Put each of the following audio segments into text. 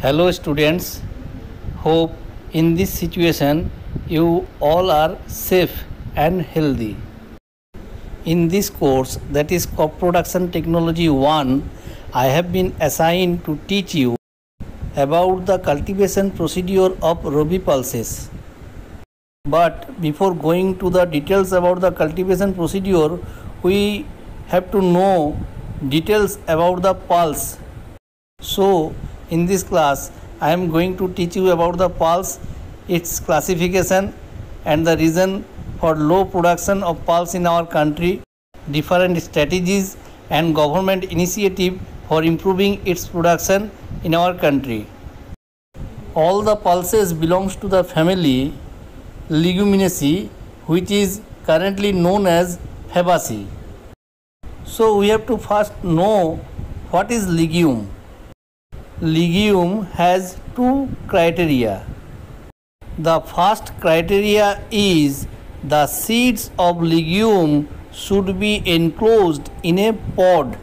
Hello students, hope in this situation you all are safe and healthy. In this course, that is Crop Production Technology 1, I have been assigned to teach you about the cultivation procedure of Rabi pulses. But before going to the details about the cultivation procedure, we have to know details about the pulse. So in this class I am going to teach you about the pulse, its classification and the reason for low production of pulse in our country, different strategies and government initiative for improving its production in our country. All the pulses belongs to the family Leguminosae, which is currently known as Fabaceae. So we have to first know what is legume. Legume has two criteria. The first criteria is the seeds of legume should be enclosed in a pod,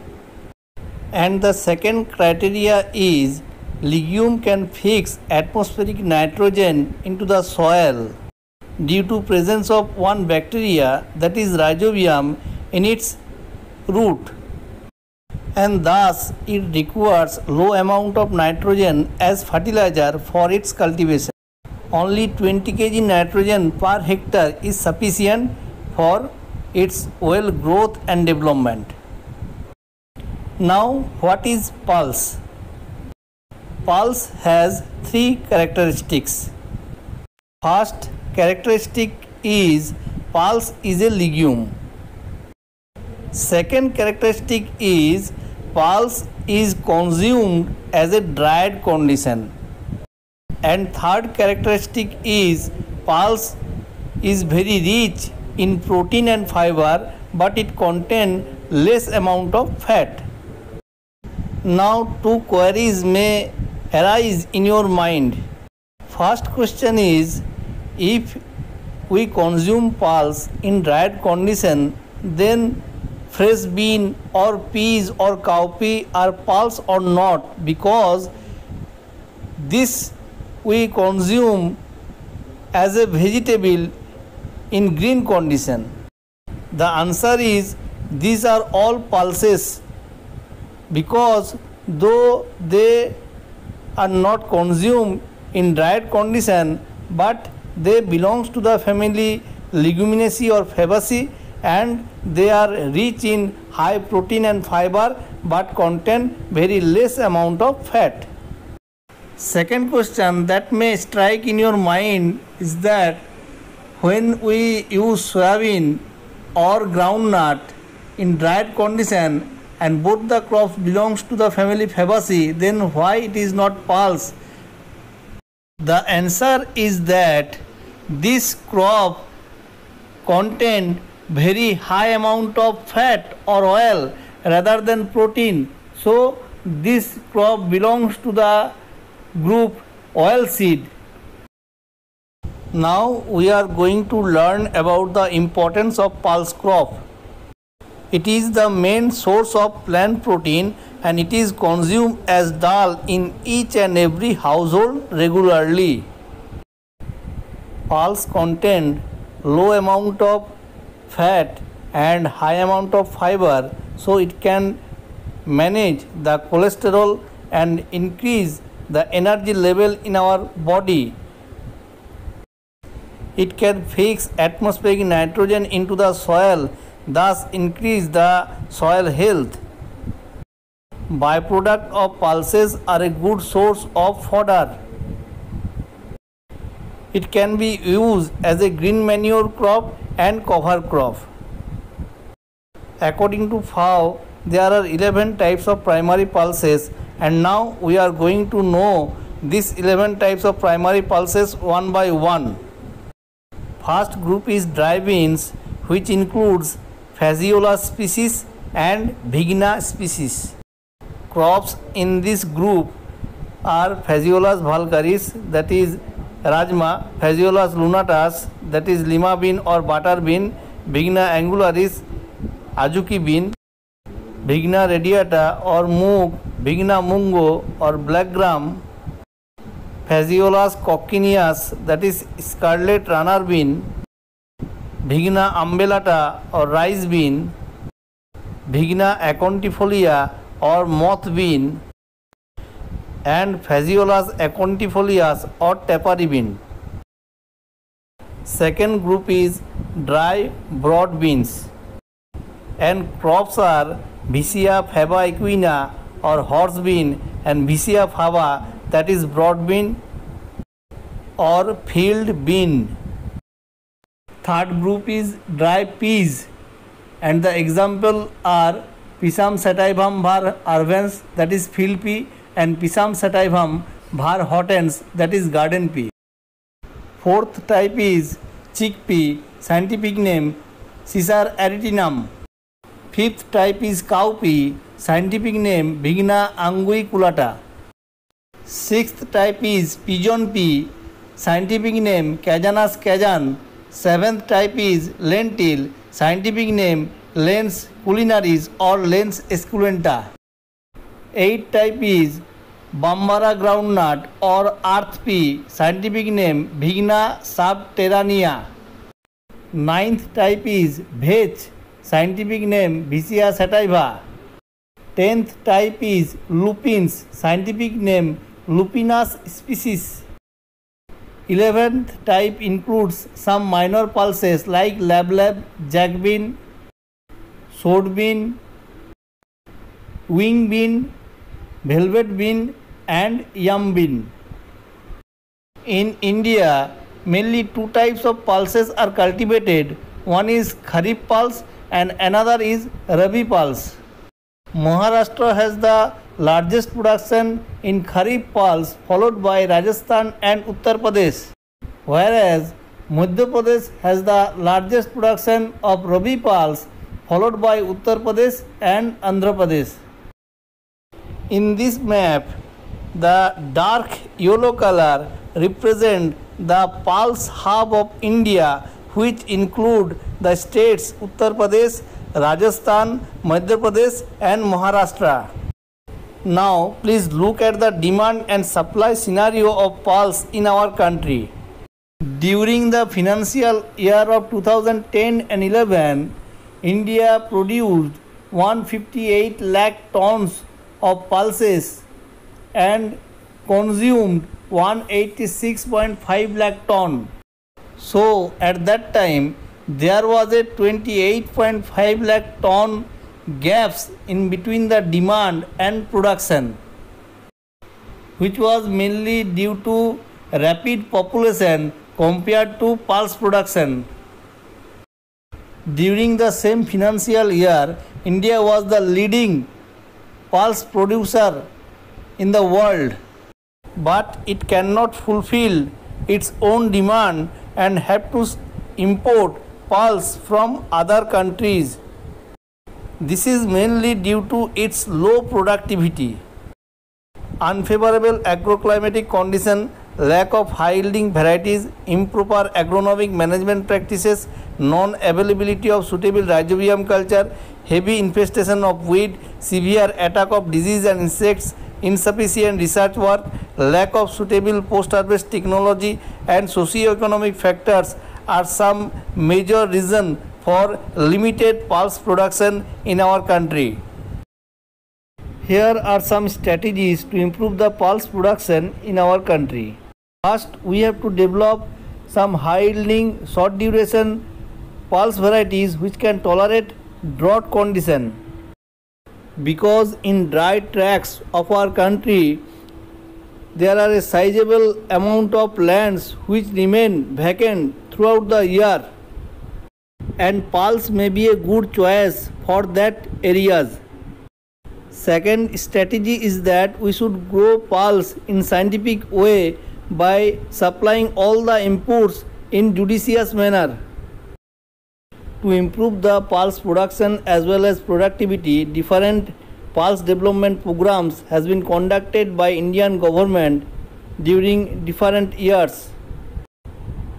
and the second criteria is legume can fix atmospheric nitrogen into the soil due to presence of one bacteria, that is rhizobium, in its root, and thus it requires low amount of nitrogen as fertilizer for its cultivation. Only 20 kg nitrogen per hectare is sufficient for its well growth and development. Now, what is pulse? Pulse has three characteristics. First characteristic is pulse is a legume. Second characteristic is pulse is consumed as a dried condition, and third characteristic is pulse is very rich in protein and fiber, but it contains less amount of fat. Now two queries may arise in your mind. First question is, if we consume pulse in dried condition, then fresh bean or peas or cowpea are pulse or not, because this we consume as a vegetable in green condition. The answer is these are all pulses, because though they are not consumed in dried condition, but they belongs to the family Leguminosae or Fabaceae, and they are rich in high protein and fiber but contain very less amount of fat. Second question that may strike in your mind is that when we use soybean or groundnut in dried condition and both the crops belongs to the family Fabaceae, then why it is not pulse? The answer is that this crop contain very high amount of fat or oil rather than protein. So this crop belongs to the group oilseed. Now we are going to learn about the importance of pulse crop. It is the main source of plant protein and it is consumed as dal in each and every household regularly. Pulse contain low amount of fat and high amount of fiber, so it can manage the cholesterol and increase the energy level in our body. It can fix atmospheric nitrogen into the soil, thus increase the soil health. Byproduct of pulses are a good source of fodder. It can be used as a green manure crop and cover crop. According to FAO, there are 11 types of primary pulses, and now we are going to know these 11 types of primary pulses one by one. First group is dry beans, which includes Phaseolus species and Vigna species. Crops in this group are Phaseolus vulgaris, that is Rajma, Phaseolus lunatus, that is lima bean or butter bean, Vigna angularis, Azuki bean, Vigna radiata or moog, Vigna mungo or black gram, Phaseolus coccineus, that is scarlet runner bean, Vigna umbellata or rice bean, Vigna acontifolia or moth bean, and Phaseolus acontifolius or tapari bean. Second group is dry broad beans, and crops are Vicia faba equina or horse bean and Vicia fava, that is broad bean or field bean. Third group is dry peas, and the example are Pisum sativum var arvens, that is field pea, and Pisum sativum var hortens, that is garden pea. Fourth type is chickpea, scientific name Cicer aritinum. Fifth type is cowpea, scientific name Vigna anguiculata. Sixth type is pigeon pea, scientific name Cajanus cajan. Seventh type is lentil, scientific name Lens culinaris or Lens esculenta. Eighth type is Bambara groundnut or earth pea, scientific name Vigna subterranea. Ninth type is vetch, scientific name Vicia sativa. 10th type is lupins, scientific name Lupinus species. 11th type includes some minor pulses like lablab, jack bean, sword bean, wing bean, velvet bean, and yam bean. In India, mainly two types of pulses are cultivated. One is Kharif pulse and another is Rabi pulse. Maharashtra has the largest production in Kharif pulse, followed by Rajasthan and Uttar Pradesh, whereas Madhya Pradesh has the largest production of Rabi pulse, followed by Uttar Pradesh and Andhra Pradesh. In this map, the dark yellow color represent the pulse hub of India, which include the states Uttar Pradesh, Rajasthan, Madhya Pradesh and Maharashtra. Now please look at the demand and supply scenario of pulse in our country. During the financial year of 2010 and 11, India produced 158 lakh tons of pulses and consumed 186.5 lakh ton. So at that time there was a 28.5 lakh ton gaps in between the demand and production, which was mainly due to rapid population compared to pulse production. During the same financial year, India was the leading pulse producer in the world, but it cannot fulfill its own demand and have to import pulse from other countries. This is mainly due to its low productivity, unfavorable agroclimatic condition, lack of high-yielding varieties, improper agronomic management practices, non-availability of suitable rhizobium culture, heavy infestation of weed, severe attack of disease and insects, insufficient research work, lack of suitable post-harvest technology, and socio-economic factors are some major reasons for limited pulse production in our country. Here are some strategies to improve the pulse production in our country. First, we have to develop some high-yielding, short-duration pulse varieties which can tolerate drought condition. Because in dry tracts of our country, there are a sizable amount of lands which remain vacant throughout the year, and pulse may be a good choice for that areas. Second strategy is that we should grow pulse in scientific way by supplying all the inputs in judicious manner. To improve the pulse production as well as productivity, different pulse development programs has been conducted by Indian government during different years.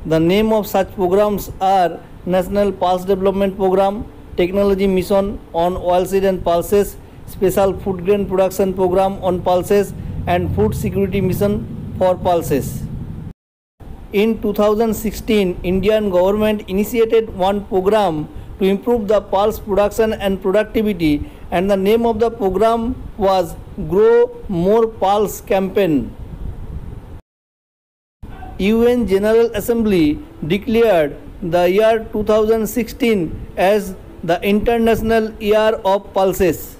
The name of such programs are National Pulse Development Program, Technology Mission on Oilseed and Pulses, Special Food Grain Production Program on Pulses, and Food Security Mission for pulses. In 2016, Indian government initiated one program to improve the pulse production and productivity, and the name of the program was Grow More Pulse campaign. UN General Assembly declared the year 2016 as the International Year of Pulses.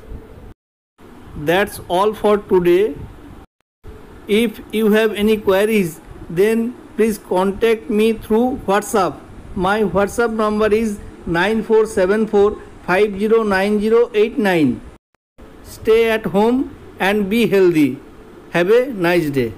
That's all for today. If you have any queries, then please contact me through WhatsApp. My WhatsApp number is 9474509089. Stay at home and be healthy. Have a nice day.